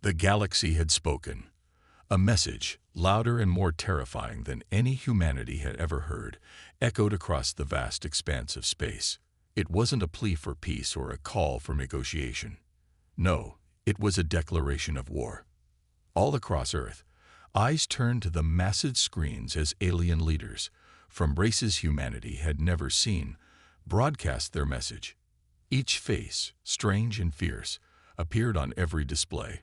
The galaxy had spoken. A message, louder and more terrifying than any humanity had ever heard, echoed across the vast expanse of space. It wasn't a plea for peace or a call for negotiation. No, it was a declaration of war. All across Earth, eyes turned to the massive screens as alien leaders, from races humanity had never seen, broadcast their message. Each face, strange and fierce, appeared on every display,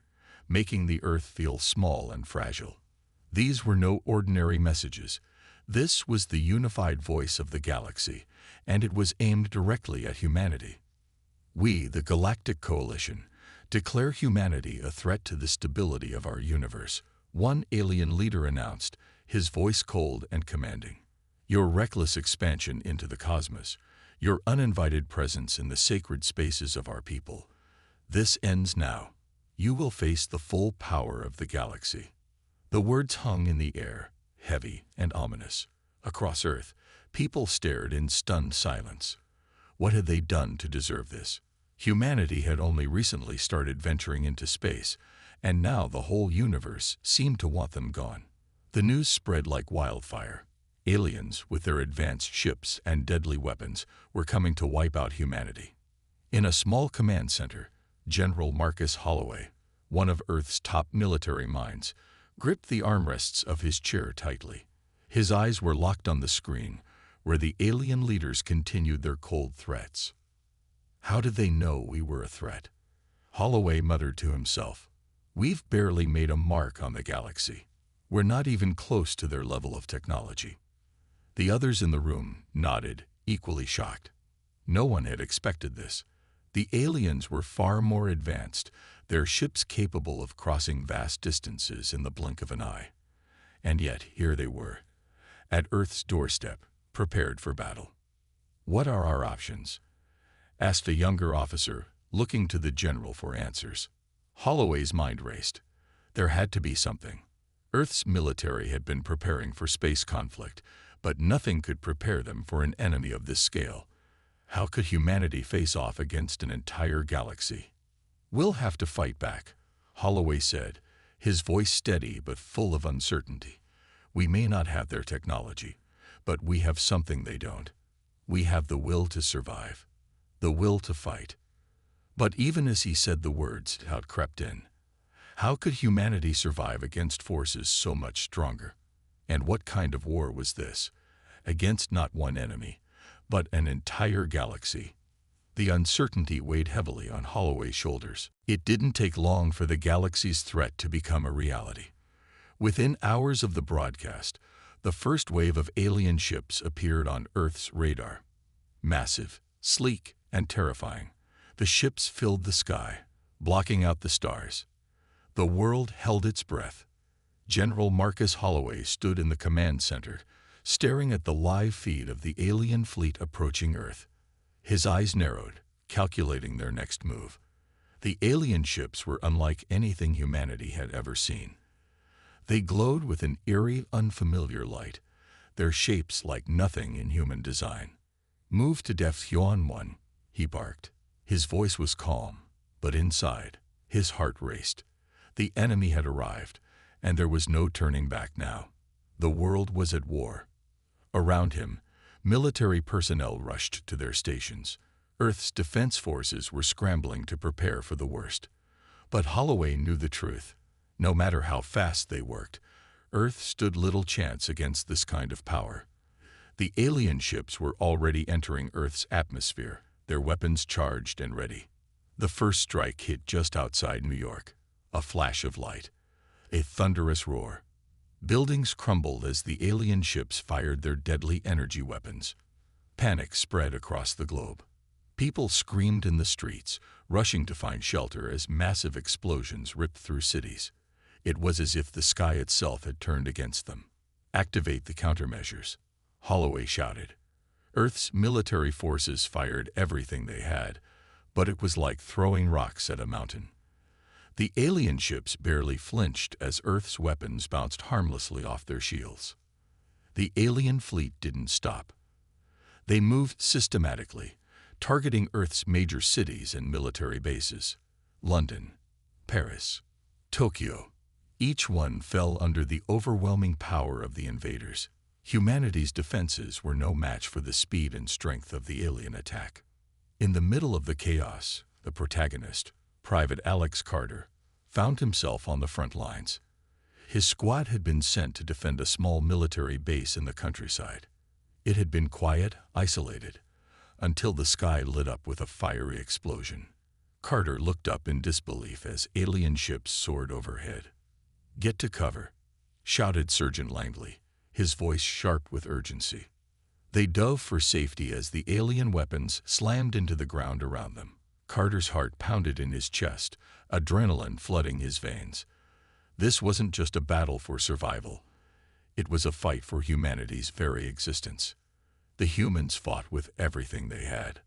making the Earth feel small and fragile. These were no ordinary messages. This was the unified voice of the galaxy, and it was aimed directly at humanity. We, the Galactic Coalition, declare humanity a threat to the stability of our universe, one alien leader announced, his voice cold and commanding. Your reckless expansion into the cosmos, your uninvited presence in the sacred spaces of our people, this ends now. You will face the full power of the galaxy. The words hung in the air, heavy and ominous. Across Earth, people stared in stunned silence. What had they done to deserve this? Humanity had only recently started venturing into space, and now the whole universe seemed to want them gone. The news spread like wildfire. Aliens, with their advanced ships and deadly weapons, were coming to wipe out humanity. In a small command center, General Marcus Holloway, one of Earth's top military minds, gripped the armrests of his chair tightly. His eyes were locked on the screen, where the alien leaders continued their cold threats. How did they know we were a threat? Holloway muttered to himself. We've barely made a mark on the galaxy. We're not even close to their level of technology. The others in the room nodded, equally shocked. No one had expected this. The aliens were far more advanced, their ships capable of crossing vast distances in the blink of an eye. And yet, here they were, at Earth's doorstep, prepared for battle. What are our options? Asked a younger officer, looking to the general for answers. Holloway's mind raced. There had to be something. Earth's military had been preparing for space conflict, but nothing could prepare them for an enemy of this scale. How could humanity face off against an entire galaxy? We'll have to fight back, Holloway said, his voice steady but full of uncertainty. We may not have their technology, but we have something they don't. We have the will to survive, the will to fight. But even as he said the words, doubt crept in. How could humanity survive against forces so much stronger? And what kind of war was this? Against not one enemy, but an entire galaxy. The uncertainty weighed heavily on Holloway's shoulders. It didn't take long for the galaxy's threat to become a reality. Within hours of the broadcast, the first wave of alien ships appeared on Earth's radar. Massive, sleek, and terrifying, the ships filled the sky, blocking out the stars. The world held its breath. General Marcus Holloway stood in the command center, staring at the live feed of the alien fleet approaching Earth. His eyes narrowed, calculating their next move. The alien ships were unlike anything humanity had ever seen. They glowed with an eerie, unfamiliar light, their shapes like nothing in human design. "Move to Depth Yuan 1, he barked. His voice was calm, but inside, his heart raced. The enemy had arrived, and there was no turning back now. The world was at war. Around him, military personnel rushed to their stations. Earth's defense forces were scrambling to prepare for the worst. But Holloway knew the truth. No matter how fast they worked, Earth stood little chance against this kind of power. The alien ships were already entering Earth's atmosphere, their weapons charged and ready. The first strike hit just outside New York. A flash of light. A thunderous roar. Buildings crumbled as the alien ships fired their deadly energy weapons. Panic spread across the globe. People screamed in the streets, rushing to find shelter as massive explosions ripped through cities. It was as if the sky itself had turned against them. "Activate the countermeasures," Holloway shouted. Earth's military forces fired everything they had, but it was like throwing rocks at a mountain. The alien ships barely flinched as Earth's weapons bounced harmlessly off their shields. The alien fleet didn't stop. They moved systematically, targeting Earth's major cities and military bases: London, Paris, Tokyo. Each one fell under the overwhelming power of the invaders. Humanity's defenses were no match for the speed and strength of the alien attack. In the middle of the chaos, the protagonist, Private Alex Carter, found himself on the front lines. His squad had been sent to defend a small military base in the countryside. It had been quiet, isolated, until the sky lit up with a fiery explosion. Carter looked up in disbelief as alien ships soared overhead. "Get to cover," shouted Sergeant Langley, his voice sharp with urgency. They dove for safety as the alien weapons slammed into the ground around them. Carter's heart pounded in his chest, adrenaline flooding his veins. This wasn't just a battle for survival. It was a fight for humanity's very existence. The humans fought with everything they had.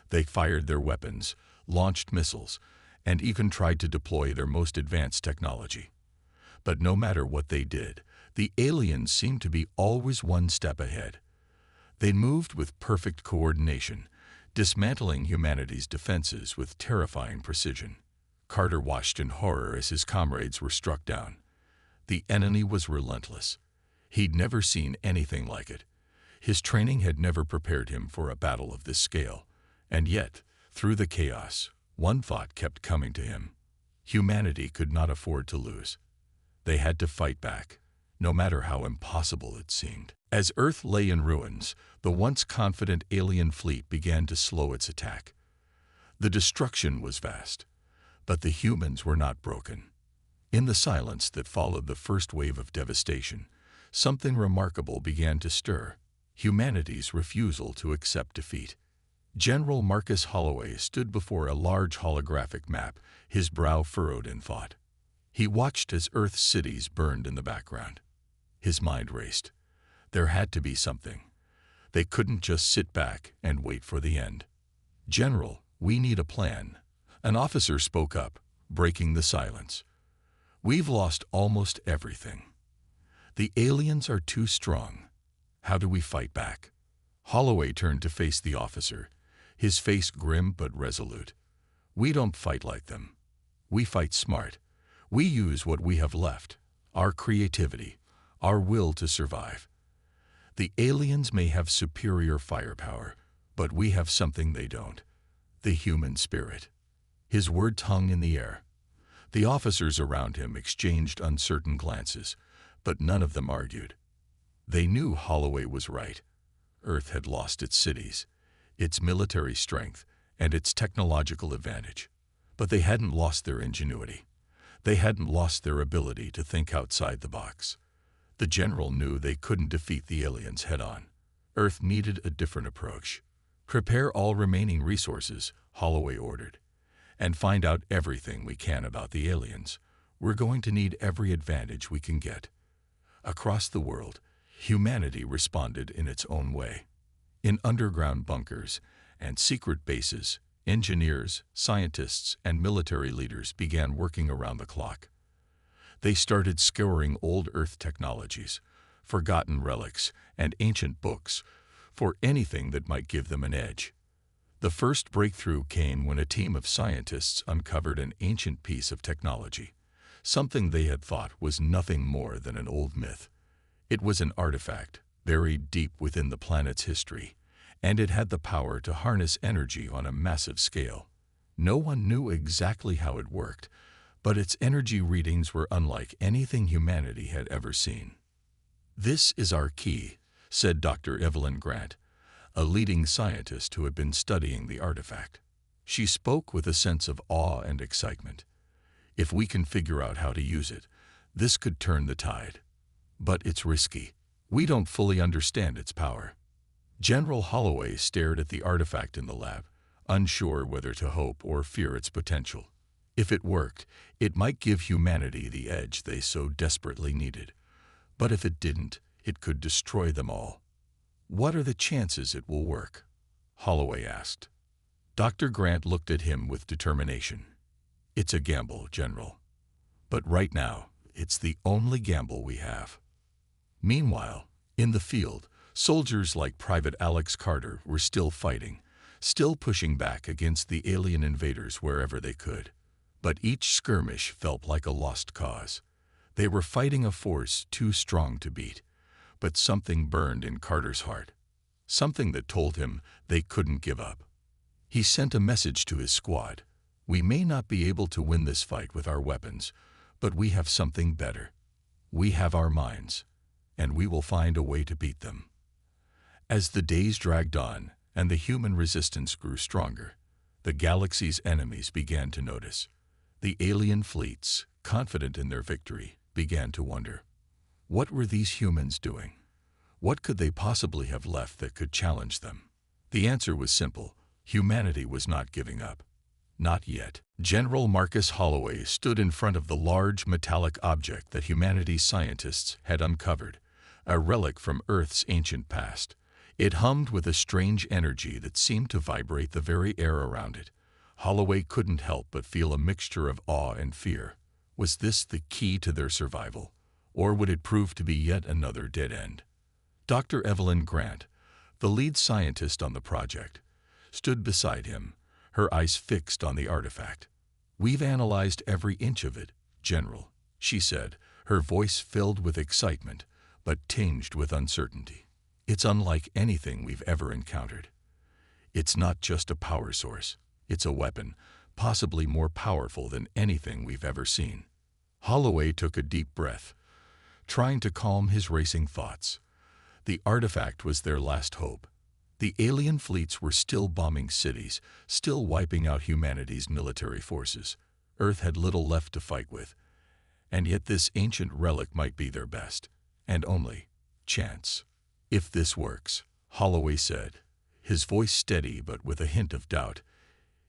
They fired their weapons, launched missiles, and even tried to deploy their most advanced technology. But no matter what they did, the aliens seemed to be always one step ahead. They moved with perfect coordination, dismantling humanity's defenses with terrifying precision. Carter watched in horror as his comrades were struck down. The enemy was relentless. He'd never seen anything like it. His training had never prepared him for a battle of this scale. And yet, through the chaos, one thought kept coming to him. Humanity could not afford to lose. They had to fight back, no matter how impossible it seemed. As Earth lay in ruins, the once confident alien fleet began to slow its attack. The destruction was vast, but the humans were not broken. In the silence that followed the first wave of devastation, something remarkable began to stir: humanity's refusal to accept defeat. General Marcus Holloway stood before a large holographic map, his brow furrowed in thought. He watched as Earth's cities burned in the background. His mind raced. There had to be something. They couldn't just sit back and wait for the end. "General, we need a plan." An officer spoke up, breaking the silence. "We've lost almost everything. The aliens are too strong. How do we fight back?" Holloway turned to face the officer, his face grim but resolute. "We don't fight like them. We fight smart. We use what we have left, our creativity, our will to survive. The aliens may have superior firepower, but we have something they don't: the human spirit." His words hung in the air. The officers around him exchanged uncertain glances, but none of them argued. They knew Holloway was right. Earth had lost its cities, its military strength, and its technological advantage. But they hadn't lost their ingenuity. They hadn't lost their ability to think outside the box. The general knew they couldn't defeat the aliens head-on. Earth needed a different approach. "Prepare all remaining resources," Holloway ordered, "and find out everything we can about the aliens. We're going to need every advantage we can get." Across the world, humanity responded in its own way. In underground bunkers and secret bases, engineers, scientists, and military leaders began working around the clock. They started scouring old Earth technologies, forgotten relics, and ancient books for anything that might give them an edge. The first breakthrough came when a team of scientists uncovered an ancient piece of technology, something they had thought was nothing more than an old myth. It was an artifact buried deep within the planet's history, and it had the power to harness energy on a massive scale. No one knew exactly how it worked, but its energy readings were unlike anything humanity had ever seen. "This is our key," said Dr. Evelyn Grant, a leading scientist who had been studying the artifact. She spoke with a sense of awe and excitement. "If we can figure out how to use it, this could turn the tide. But it's risky. We don't fully understand its power." General Holloway stared at the artifact in the lab, unsure whether to hope or fear its potential. If it worked, it might give humanity the edge they so desperately needed. But if it didn't, it could destroy them all. "What are the chances it will work?" Holloway asked. Dr. Grant looked at him with determination. "It's a gamble, General. But right now, it's the only gamble we have." Meanwhile, in the field, soldiers like Private Alex Carter were still fighting, still pushing back against the alien invaders wherever they could. But each skirmish felt like a lost cause. They were fighting a force too strong to beat. But something burned in Carter's heart. Something that told him they couldn't give up. He sent a message to his squad. We may not be able to win this fight with our weapons, but we have something better. We have our minds, and we will find a way to beat them. As the days dragged on and the human resistance grew stronger, the galaxy's enemies began to notice. The alien fleets, confident in their victory, began to wonder. What were these humans doing? What could they possibly have left that could challenge them? The answer was simple. Humanity was not giving up. Not yet. General Marcus Holloway stood in front of the large metallic object that humanity's scientists had uncovered, a relic from Earth's ancient past. It hummed with a strange energy that seemed to vibrate the very air around it. Holloway couldn't help but feel a mixture of awe and fear. Was this the key to their survival, or would it prove to be yet another dead end? Dr. Evelyn Grant, the lead scientist on the project, stood beside him, her eyes fixed on the artifact. "We've analyzed every inch of it, General," she said, her voice filled with excitement, but tinged with uncertainty. "It's unlike anything we've ever encountered. It's not just a power source. It's a weapon, possibly more powerful than anything we've ever seen." Holloway took a deep breath, trying to calm his racing thoughts. The artifact was their last hope. The alien fleets were still bombing cities, still wiping out humanity's military forces. Earth had little left to fight with, and yet this ancient relic might be their best, and only, chance. "If this works," Holloway said, his voice steady but with a hint of doubt,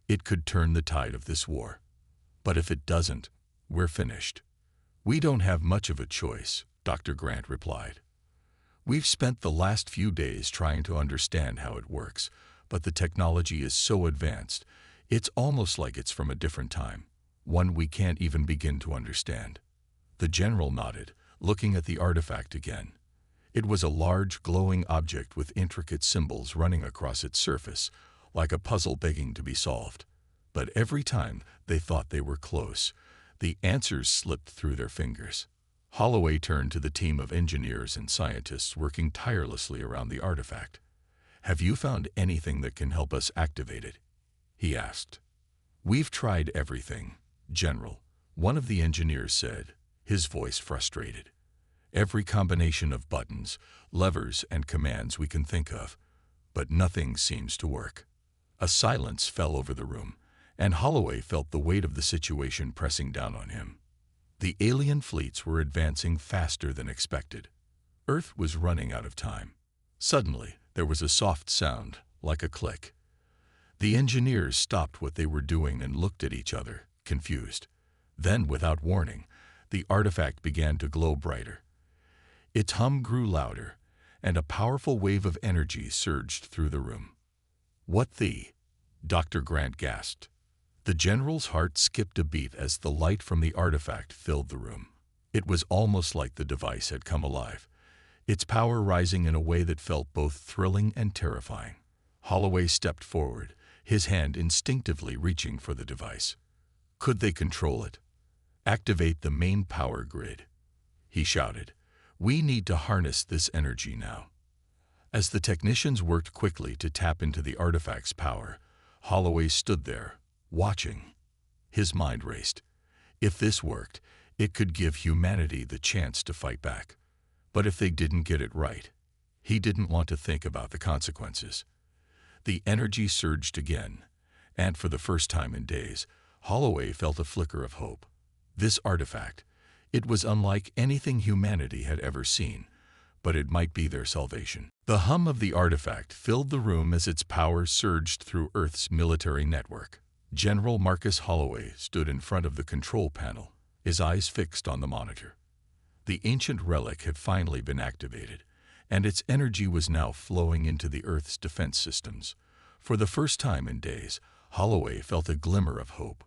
"it could turn the tide of this war. But if it doesn't, we're finished." "We don't have much of a choice," Dr. Grant replied. "We've spent the last few days trying to understand how it works, but the technology is so advanced, it's almost like it's from a different time, one we can't even begin to understand." The general nodded, looking at the artifact again. It was a large, glowing object with intricate symbols running across its surface, like a puzzle begging to be solved. But every time they thought they were close, the answers slipped through their fingers. Holloway turned to the team of engineers and scientists working tirelessly around the artifact. "Have you found anything that can help us activate it?" he asked. "We've tried everything, General," one of the engineers said, his voice frustrated. "Every combination of buttons, levers, and commands we can think of, but nothing seems to work." A silence fell over the room, and Holloway felt the weight of the situation pressing down on him. The alien fleets were advancing faster than expected. Earth was running out of time. Suddenly, there was a soft sound, like a click. The engineers stopped what they were doing and looked at each other, confused. Then, without warning, the artifact began to glow brighter. Its hum grew louder, and a powerful wave of energy surged through the room. "What the?" Dr. Grant gasped. The general's heart skipped a beat as the light from the artifact filled the room. It was almost like the device had come alive, its power rising in a way that felt both thrilling and terrifying. Holloway stepped forward, his hand instinctively reaching for the device. Could they control it? "Activate the main power grid," he shouted. "We need to harness this energy now." As the technicians worked quickly to tap into the artifact's power, Holloway stood there, watching. His mind raced. If this worked, it could give humanity the chance to fight back. But if they didn't get it right, he didn't want to think about the consequences. The energy surged again, and for the first time in days, Holloway felt a flicker of hope. This artifact, it was unlike anything humanity had ever seen, but it might be their salvation. The hum of the artifact filled the room as its power surged through Earth's military network. General Marcus Holloway stood in front of the control panel, his eyes fixed on the monitor. The ancient relic had finally been activated, and its energy was now flowing into the Earth's defense systems. For the first time in days, Holloway felt a glimmer of hope.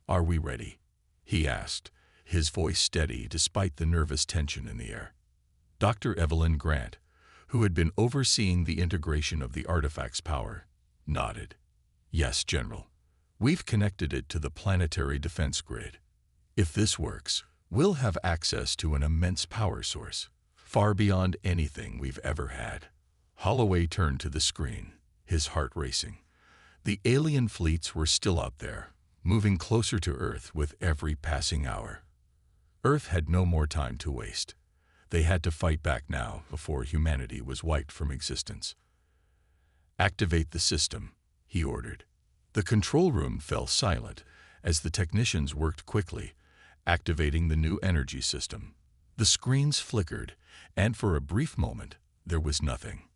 "Are we ready?" he asked, his voice steady despite the nervous tension in the air. Dr. Evelyn Grant, who had been overseeing the integration of the artifact's power, nodded. "Yes, General. We've connected it to the planetary defense grid. If this works, we'll have access to an immense power source, far beyond anything we've ever had." Holloway turned to the screen, his heart racing. The alien fleets were still out there, moving closer to Earth with every passing hour. Earth had no more time to waste. They had to fight back now before humanity was wiped from existence. "Activate the system," he ordered. The control room fell silent as the technicians worked quickly, activating the new energy system. The screens flickered, and for a brief moment, there was nothing.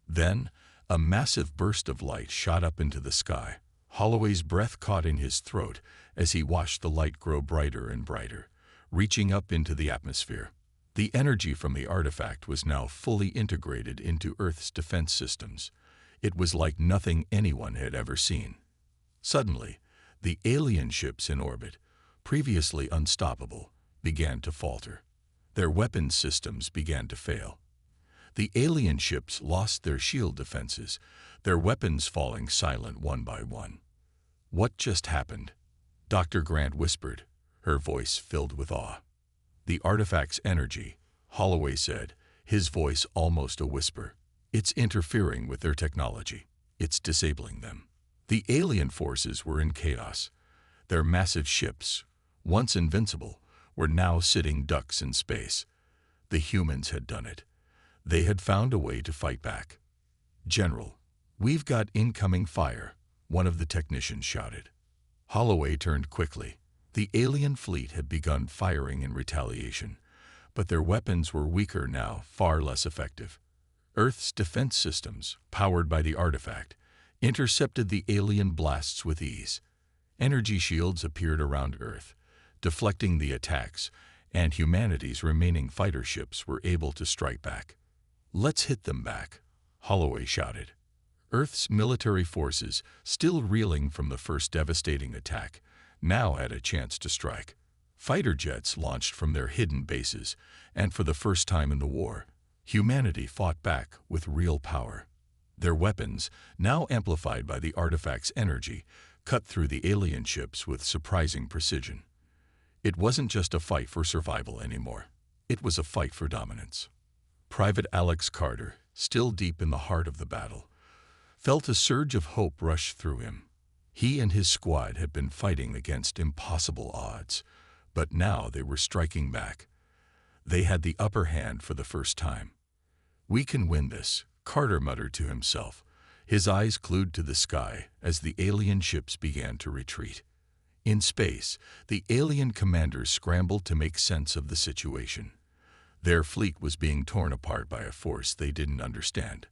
Then, a massive burst of light shot up into the sky. Holloway's breath caught in his throat as he watched the light grow brighter and brighter, reaching up into the atmosphere. The energy from the artifact was now fully integrated into Earth's defense systems. It was like nothing anyone had ever seen. Suddenly, the alien ships in orbit, previously unstoppable, began to falter. Their weapons systems began to fail. The alien ships lost their shield defenses, their weapons falling silent one by one. "What just happened?" Dr. Grant whispered, her voice filled with awe. "The artifact's energy," Holloway said, his voice almost a whisper. "It's interfering with their technology. It's disabling them." The alien forces were in chaos. Their massive ships, once invincible, were now sitting ducks in space. The humans had done it. They had found a way to fight back. "General, we've got incoming fire," one of the technicians shouted. Holloway turned quickly. The alien fleet had begun firing in retaliation, but their weapons were weaker now, far less effective. Earth's defense systems, powered by the artifact, intercepted the alien blasts with ease. Energy shields appeared around Earth, deflecting the attacks, and humanity's remaining fighter ships were able to strike back. "Let's hit them back," Holloway shouted. Earth's military forces, still reeling from the first devastating attack, now had a chance to strike. Fighter jets launched from their hidden bases, and for the first time in the war, humanity fought back with real power. Their weapons, now amplified by the artifact's energy, cut through the alien ships with surprising precision. It wasn't just a fight for survival anymore. It was a fight for dominance. Private Alex Carter, still deep in the heart of the battle, felt a surge of hope rush through him. He and his squad had been fighting against impossible odds, but now they were striking back. They had the upper hand for the first time. "We can win this," Carter muttered to himself, his eyes glued to the sky as the alien ships began to retreat. In space, the alien commanders scrambled to make sense of the situation. Their fleet was being torn apart by a force they didn't understand.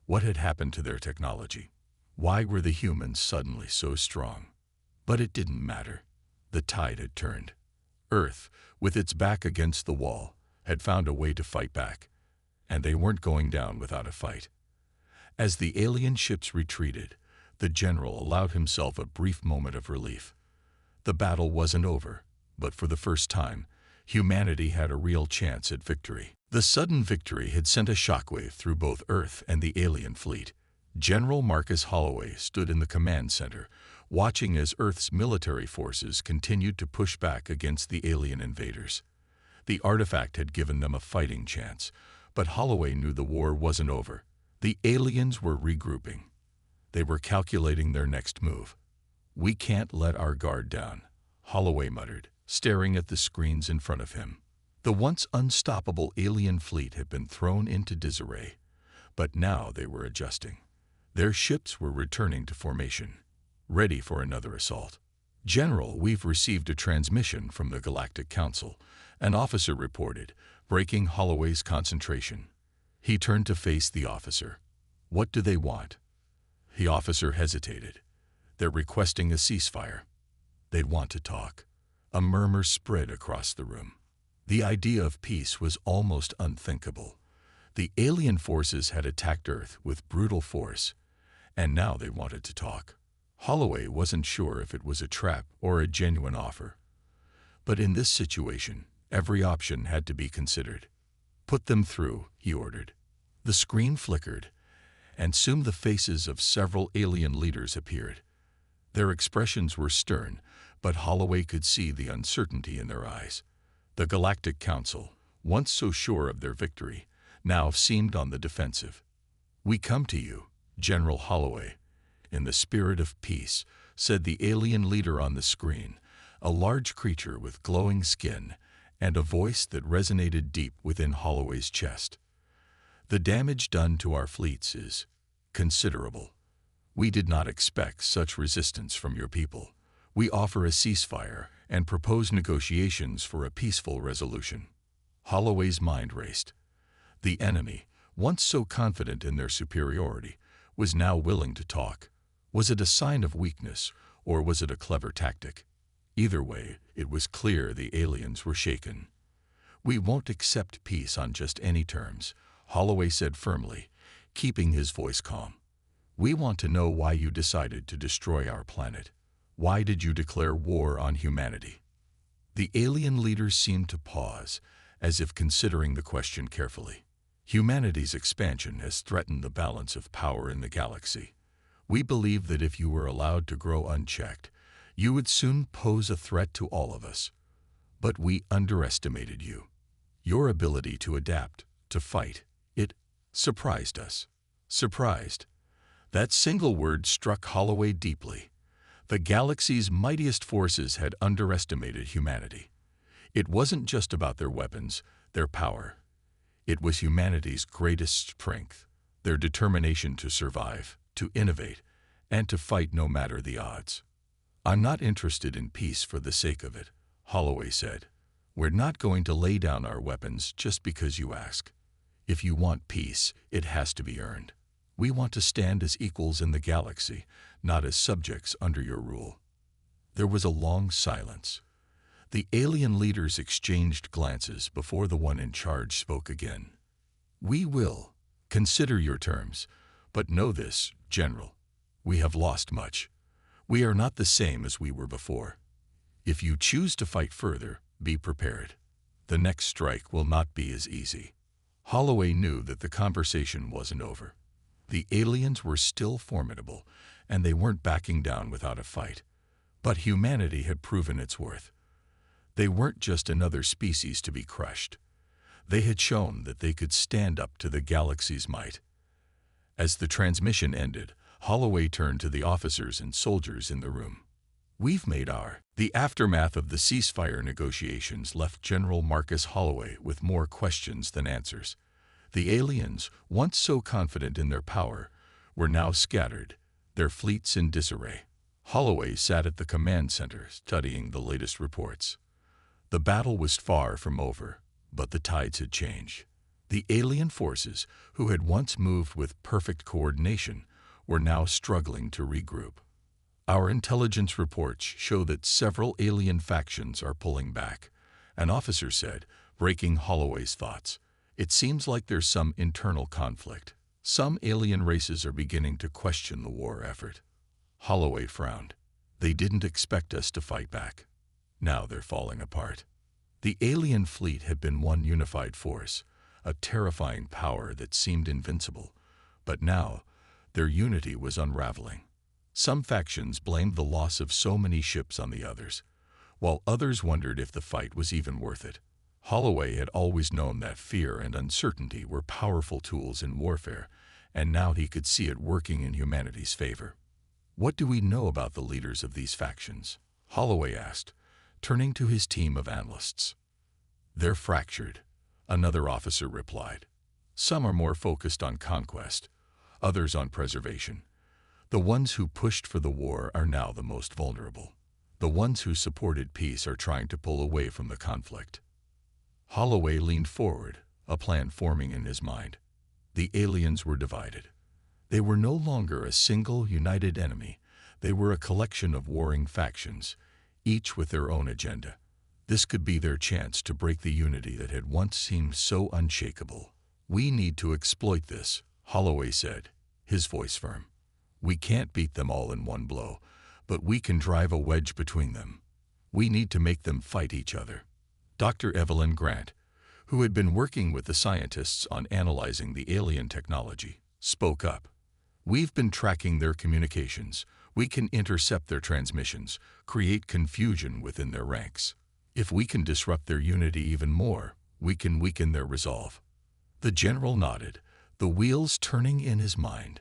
What had happened to their technology? Why were the humans suddenly so strong? But it didn't matter. The tide had turned. Earth, with its back against the wall, had found a way to fight back, and they weren't going down without a fight. As the alien ships retreated, the general allowed himself a brief moment of relief. The battle wasn't over, but for the first time, humanity had a real chance at victory. The sudden victory had sent a shockwave through both Earth and the alien fleet. General Marcus Holloway stood in the command center, watching as Earth's military forces continued to push back against the alien invaders. The artifact had given them a fighting chance, but Holloway knew the war wasn't over. The aliens were regrouping. They were calculating their next move. "We can't let our guard down," Holloway muttered, staring at the screens in front of him. The once unstoppable alien fleet had been thrown into disarray, but now they were adjusting. Their ships were returning to formation, ready for another assault. "General, we've received a transmission from the Galactic Council," an officer reported, breaking Holloway's concentration. He turned to face the officer. "What do they want?" The officer hesitated. "They're requesting a ceasefire. They'd want to talk." A murmur spread across the room. The idea of peace was almost unthinkable. The alien forces had attacked Earth with brutal force, and now they wanted to talk. Holloway wasn't sure if it was a trap or a genuine offer. But in this situation, every option had to be considered. "Put them through," he ordered. The screen flickered, and soon the faces of several alien leaders appeared. Their expressions were stern, but Holloway could see the uncertainty in their eyes. The Galactic Council, once so sure of their victory, now seemed on the defensive. "We come to you, General Holloway, in the spirit of peace," said the alien leader on the screen, a large creature with glowing skin and a voice that resonated deep within Holloway's chest. "The damage done to our fleets is considerable. We did not expect such resistance from your people. We offer a ceasefire and propose negotiations for a peaceful resolution." Holloway's mind raced. The enemy, once so confident in their superiority, was now willing to talk. Was it a sign of weakness, or was it a clever tactic? Either way, it was clear the aliens were shaken. "We won't accept peace on just any terms," Holloway said firmly, keeping his voice calm. "We want to know why you decided to destroy our planet. Why did you declare war on humanity?" The alien leaders seemed to pause, as if considering the question carefully. "Humanity's expansion has threatened the balance of power in the galaxy. We believe that if you were allowed to grow unchecked, you would soon pose a threat to all of us. But we underestimated you. Your ability to adapt, to fight, it surprised us." Surprised. That single word struck Holloway deeply. The galaxy's mightiest forces had underestimated humanity. It wasn't just about their weapons, their power. It was humanity's greatest strength, their determination to survive, to innovate, and to fight no matter the odds. "I'm not interested in peace for the sake of it," Holloway said. "We're not going to lay down our weapons just because you ask. If you want peace, it has to be earned. We want to stand as equals in the galaxy, not as subjects under your rule." There was a long silence. The alien leaders exchanged glances before the one in charge spoke again. "We will consider your terms, but know this, General. We have lost much. We are not the same as we were before. If you choose to fight further, be prepared. The next strike will not be as easy." Holloway knew that the conversation wasn't over. The aliens were still formidable, and they weren't backing down without a fight. But humanity had proven its worth. They weren't just another species to be crushed. They had shown that they could stand up to the galaxy's might. As the transmission ended, Holloway turned to the officers and soldiers in the room. "We've made our..." The aftermath of the ceasefire negotiations left General Marcus Holloway with more questions than answers. The aliens, once so confident in their power, were now scattered, their fleets in disarray. Holloway sat at the command center studying the latest reports. The battle was far from over, but the tides had changed. The alien forces, who had once moved with perfect coordination, were now struggling to regroup. "Our intelligence reports show that several alien factions are pulling back," an officer said, breaking Holloway's thoughts. "It seems like there's some internal conflict. Some alien races are beginning to question the war effort." Holloway frowned. "They didn't expect us to fight back. Now they're falling apart." The alien fleet had been one unified force, a terrifying power that seemed invincible. But now, their unity was unraveling. Some factions blamed the loss of so many ships on the others, while others wondered if the fight was even worth it. Holloway had always known that fear and uncertainty were powerful tools in warfare, and now he could see it working in humanity's favor. "What do we know about the leaders of these factions?" Holloway asked, turning to his team of analysts. "They're fractured," another officer replied. "Some are more focused on conquest, others on preservation. The ones who pushed for the war are now the most vulnerable. The ones who supported peace are trying to pull away from the conflict." Holloway leaned forward, a plan forming in his mind. The aliens were divided. They were no longer a single, united enemy. They were a collection of warring factions, each with their own agenda. This could be their chance to break the unity that had once seemed so unshakable. "We need to exploit this," Holloway said, his voice firm. "We can't beat them all in one blow, but we can drive a wedge between them. We need to make them fight each other." Dr. Evelyn Grant, who had been working with the scientists on analyzing the alien technology, spoke up. "We've been tracking their communications. We can intercept their transmissions, create confusion within their ranks. If we can disrupt their unity even more, we can weaken their resolve." The general nodded, the wheels turning in his mind.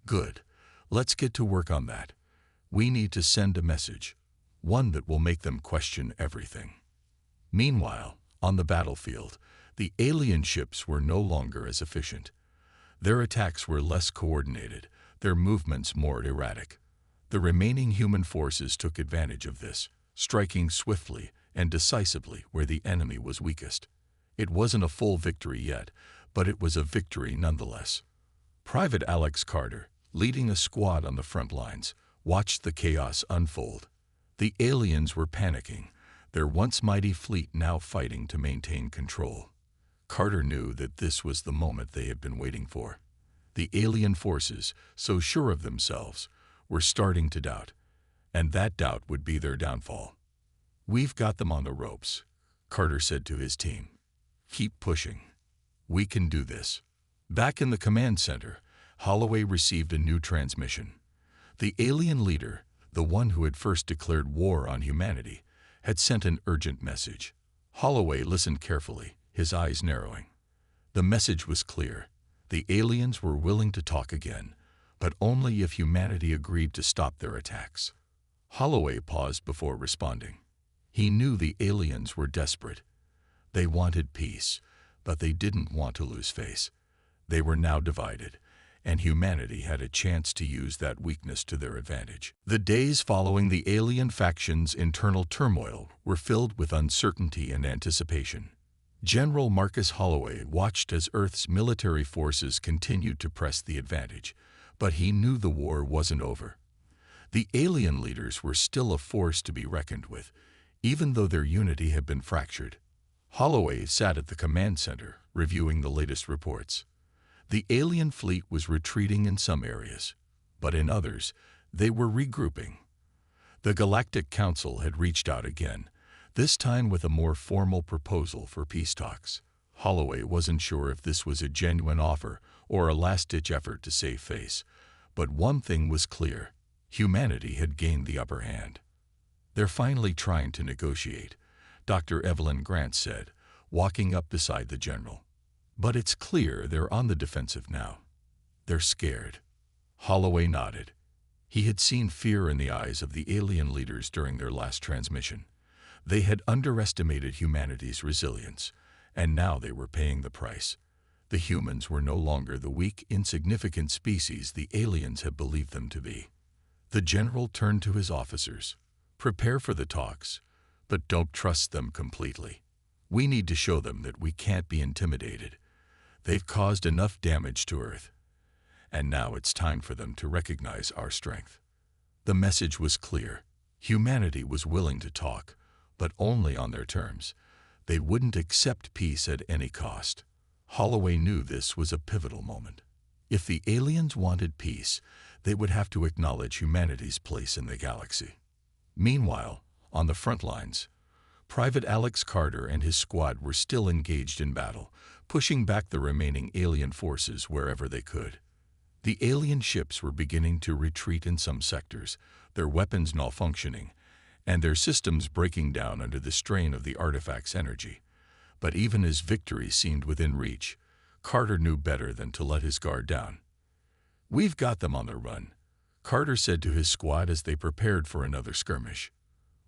"Good. Let's get to work on that. We need to send a message, one that will make them question everything." Meanwhile, on the battlefield, the alien ships were no longer as efficient. Their attacks were less coordinated, their movements more erratic. The remaining human forces took advantage of this, striking swiftly and decisively where the enemy was weakest. It wasn't a full victory yet, but it was a victory nonetheless. Private Alex Carter, leading a squad on the front lines, watched the chaos unfold. The aliens were panicking, their once mighty fleet now fighting to maintain control. Carter knew that this was the moment they had been waiting for. The alien forces, so sure of themselves, were starting to doubt, and that doubt would be their downfall. "We've got them on the ropes," Carter said to his team. "Keep pushing. We can do this." Back in the command center, Holloway received a new transmission. The alien leader, the one who had first declared war on humanity, had sent an urgent message. Holloway listened carefully, his eyes narrowing. The message was clear. The aliens were willing to talk again, but only if humanity agreed to stop their attacks. Holloway paused before responding. He knew the aliens were desperate. They wanted peace, but they didn't want to lose face. They were now divided, and humanity had a chance to use that weakness to their advantage. The days following the alien faction's internal turmoil were filled with uncertainty and anticipation. General Marcus Holloway watched as Earth's military forces continued to press the advantage, but he knew the war wasn't over. The alien leaders were still a force to be reckoned with, even though their unity had been fractured. Holloway sat at the command center, reviewing the latest reports. The alien fleet was retreating in some areas, but in others, they were regrouping. The Galactic Council had reached out again, this time with a more formal proposal for peace talks. Holloway wasn't sure if this was a genuine offer or a last-ditch effort to save face, but one thing was clear: humanity had gained the upper hand. "They're finally trying to negotiate," Dr. Evelyn Grant said, walking up beside the general. "But it's clear they're on the defensive now. They're scared." Holloway nodded. He had seen fear in the eyes of the alien leaders during their last transmission. They had underestimated humanity's resilience, and now they were paying the price. The humans were no longer the weak, insignificant species the aliens had believed them to be. The general turned to his officers. "Prepare for the talks, but don't trust them completely. We need to show them that we can't be intimidated. They've caused enough damage to Earth, and now it's time for them to recognize our strength." The message was clear. Humanity was willing to talk, but only on their terms. They wouldn't accept peace at any cost. Holloway knew this was a pivotal moment. If the aliens wanted peace, they would have to acknowledge humanity's place in the galaxy. Meanwhile, on the front lines, Private Alex Carter and his squad were still engaged in battle, pushing back the remaining alien forces wherever they could. The alien ships were beginning to retreat in some sectors, their weapons malfunctioning, and their systems breaking down under the strain of the artifact's energy. But even as victory seemed within reach, Carter knew better than to let his guard down. "We've got them on the run," Carter said to his squad as they prepared for another skirmish.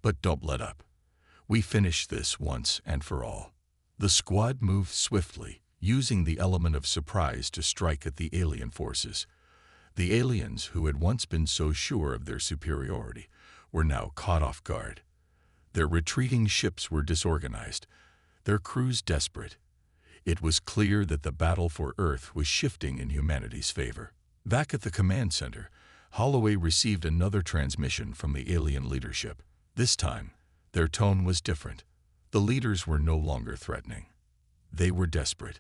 "But don't let up. We finish this once and for all." The squad moved swiftly, using the element of surprise to strike at the alien forces. The aliens, who had once been so sure of their superiority, were now caught off guard. Their retreating ships were disorganized, their crews desperate. It was clear that the battle for Earth was shifting in humanity's favor. Back at the command center, Holloway received another transmission from the alien leadership. This time, their tone was different. The leaders were no longer threatening. They were desperate.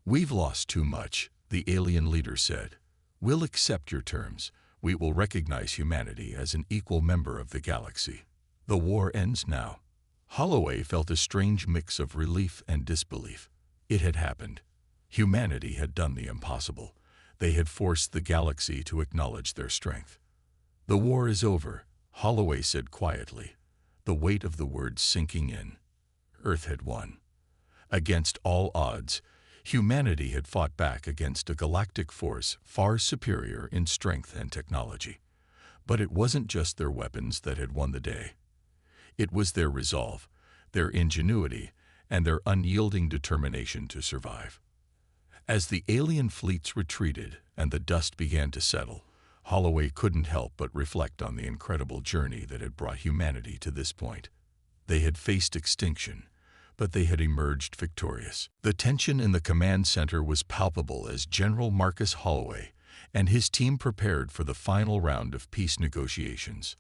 "We've lost too much," the alien leader said. "We'll accept your terms. We will recognize humanity as an equal member of the galaxy. The war ends now." Holloway felt a strange mix of relief and disbelief. It had happened. Humanity had done the impossible. They had forced the galaxy to acknowledge their strength. "The war is over," Holloway said quietly, the weight of the words sinking in. Earth had won. Against all odds, humanity had fought back against a galactic force far superior in strength and technology. But it wasn't just their weapons that had won the day. It was their resolve, their ingenuity, and their unyielding determination to survive. As the alien fleets retreated and the dust began to settle, Holloway couldn't help but reflect on the incredible journey that had brought humanity to this point. They had faced extinction, but they had emerged victorious. The tension in the command center was palpable as General Marcus Holloway and his team prepared for the final round of peace negotiations.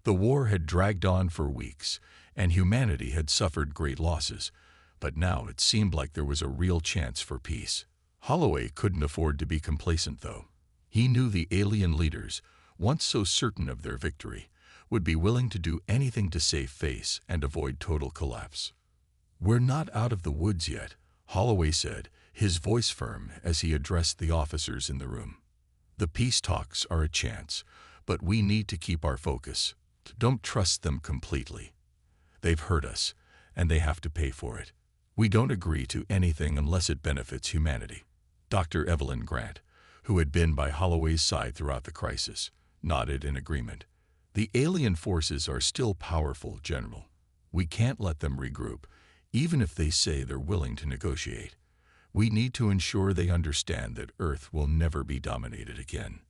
The war had dragged on for weeks, and humanity had suffered great losses, but now it seemed like there was a real chance for peace. Holloway couldn't afford to be complacent, though. He knew the alien leaders, once so certain of their victory, would be willing to do anything to save face and avoid total collapse. "We're not out of the woods yet," Holloway said, his voice firm as he addressed the officers in the room. "The peace talks are a chance, but we need to keep our focus. Don't trust them completely. They've hurt us, and they have to pay for it. We don't agree to anything unless it benefits humanity." Dr. Evelyn Grant, who had been by Holloway's side throughout the crisis, nodded in agreement. "The alien forces are still powerful, General. We can't let them regroup, even if they say they're willing to negotiate. We need to ensure they understand that Earth will never be dominated again."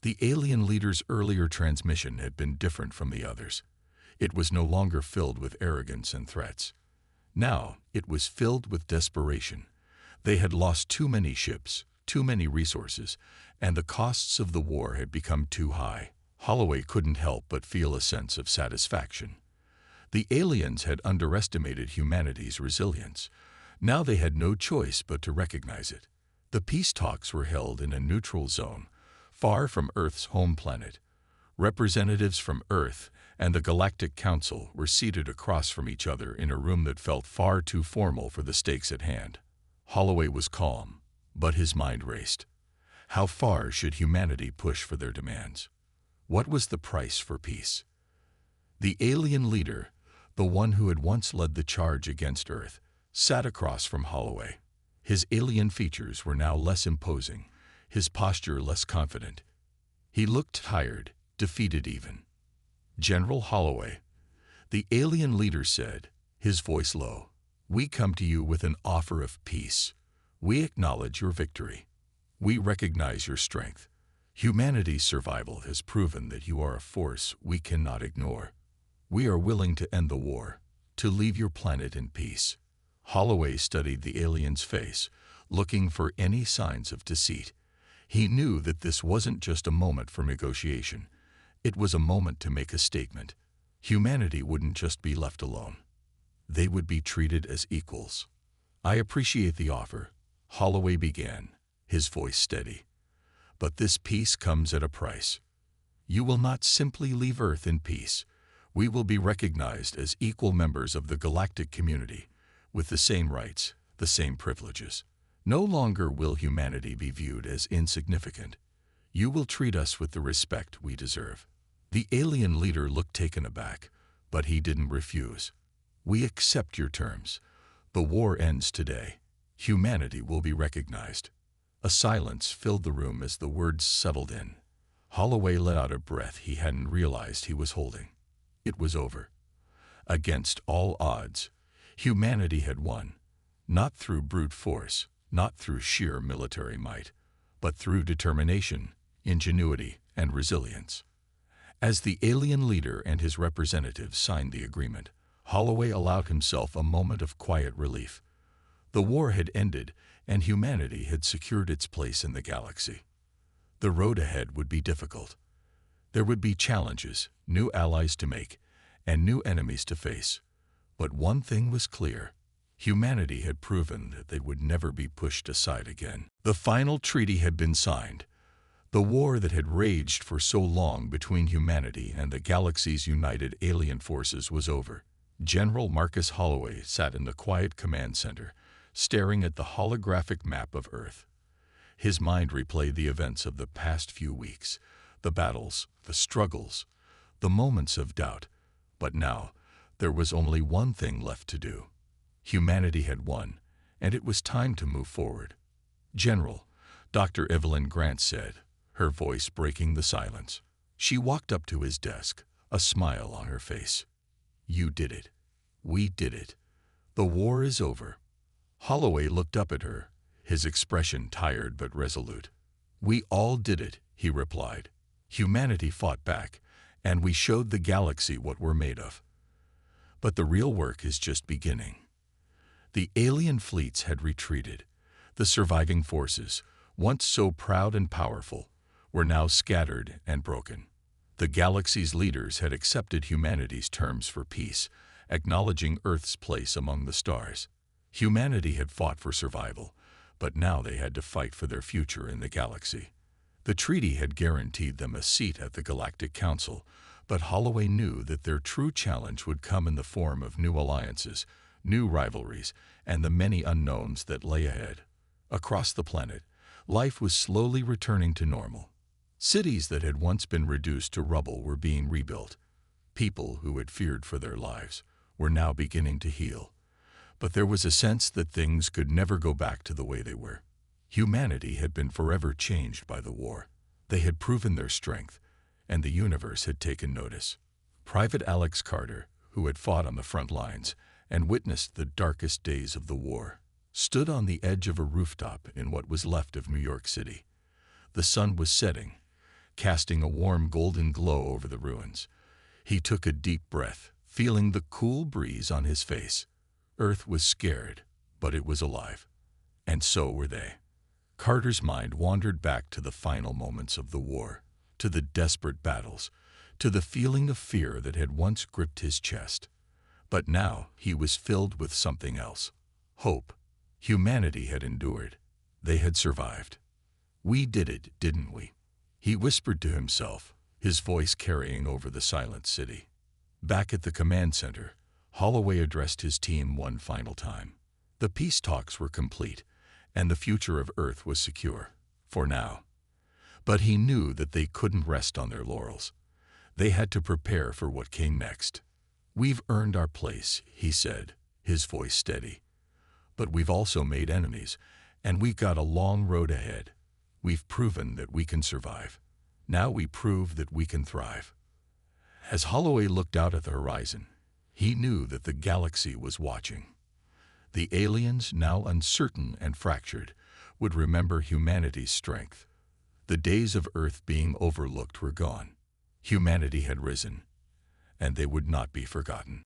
The alien leader's earlier transmission had been different from the others. It was no longer filled with arrogance and threats. Now it was filled with desperation. They had lost too many ships, too many resources, and the costs of the war had become too high. Holloway couldn't help but feel a sense of satisfaction. The aliens had underestimated humanity's resilience. Now they had no choice but to recognize it. The peace talks were held in a neutral zone, far from Earth's home planet. Representatives from Earth and the Galactic Council were seated across from each other in a room that felt far too formal for the stakes at hand. Holloway was calm, but his mind raced. How far should humanity push for their demands? What was the price for peace? The alien leader, the one who had once led the charge against Earth, sat across from Holloway. His alien features were now less imposing, his posture less confident. He looked tired, defeated even. "General Holloway," the alien leader said, his voice low, "we come to you with an offer of peace. We acknowledge your victory. We recognize your strength. Humanity's survival has proven that you are a force we cannot ignore. We are willing to end the war, to leave your planet in peace." Holloway studied the alien's face, looking for any signs of deceit. He knew that this wasn't just a moment for negotiation. It was a moment to make a statement. Humanity wouldn't just be left alone. They would be treated as equals. "I appreciate the offer," Holloway began, his voice steady. "But this peace comes at a price. You will not simply leave Earth in peace. We will be recognized as equal members of the galactic community, with the same rights, the same privileges. No longer will humanity be viewed as insignificant. You will treat us with the respect we deserve." The alien leader looked taken aback, but he didn't refuse. "We accept your terms. The war ends today. Humanity will be recognized." A silence filled the room as the words settled in. Holloway let out a breath he hadn't realized he was holding. It was over. Against all odds, humanity had won, not through brute force, not through sheer military might, but through determination, ingenuity, and resilience. As the alien leader and his representatives signed the agreement, Holloway allowed himself a moment of quiet relief. The war had ended, and humanity had secured its place in the galaxy. The road ahead would be difficult. There would be challenges, new allies to make, and new enemies to face. But one thing was clear. Humanity had proven that they would never be pushed aside again. The final treaty had been signed. The war that had raged for so long between humanity and the galaxy's united alien forces was over. General Marcus Holloway sat in the quiet command center, staring at the holographic map of Earth. His mind replayed the events of the past few weeks, the battles, the struggles, the moments of doubt. But now, there was only one thing left to do. Humanity had won, and it was time to move forward. "General," Dr. Evelyn Grant said, her voice breaking the silence. She walked up to his desk, a smile on her face. "You did it. We did it. The war is over." Holloway looked up at her, his expression tired but resolute. "We all did it," he replied. "Humanity fought back, and we showed the galaxy what we're made of. But the real work is just beginning." The alien fleets had retreated. The surviving forces, once so proud and powerful, were now scattered and broken. The galaxy's leaders had accepted humanity's terms for peace, acknowledging Earth's place among the stars. Humanity had fought for survival, but now they had to fight for their future in the galaxy. The treaty had guaranteed them a seat at the Galactic Council, but Holloway knew that their true challenge would come in the form of new alliances, new rivalries, and the many unknowns that lay ahead. Across the planet, life was slowly returning to normal. Cities that had once been reduced to rubble were being rebuilt. People who had feared for their lives were now beginning to heal. But there was a sense that things could never go back to the way they were. Humanity had been forever changed by the war. They had proven their strength, and the universe had taken notice. Private Alex Carter, who had fought on the front lines and witnessed the darkest days of the war, stood on the edge of a rooftop in what was left of New York City. The sun was setting, casting a warm golden glow over the ruins. He took a deep breath, feeling the cool breeze on his face. Earth was scared, but it was alive. And so were they. Carter's mind wandered back to the final moments of the war, to the desperate battles, to the feeling of fear that had once gripped his chest. But now he was filled with something else. Hope. Humanity had endured. They had survived. "We did it, didn't we?" he whispered to himself, his voice carrying over the silent city. Back at the command center, Holloway addressed his team one final time. The peace talks were complete, and the future of Earth was secure, for now. But he knew that they couldn't rest on their laurels. They had to prepare for what came next. "We've earned our place," he said, his voice steady. "But we've also made enemies, and we've got a long road ahead. We've proven that we can survive. Now we prove that we can thrive." As Holloway looked out at the horizon, he knew that the galaxy was watching. The aliens, now uncertain and fractured, would remember humanity's strength. The days of Earth being overlooked were gone. Humanity had risen, and they would not be forgotten.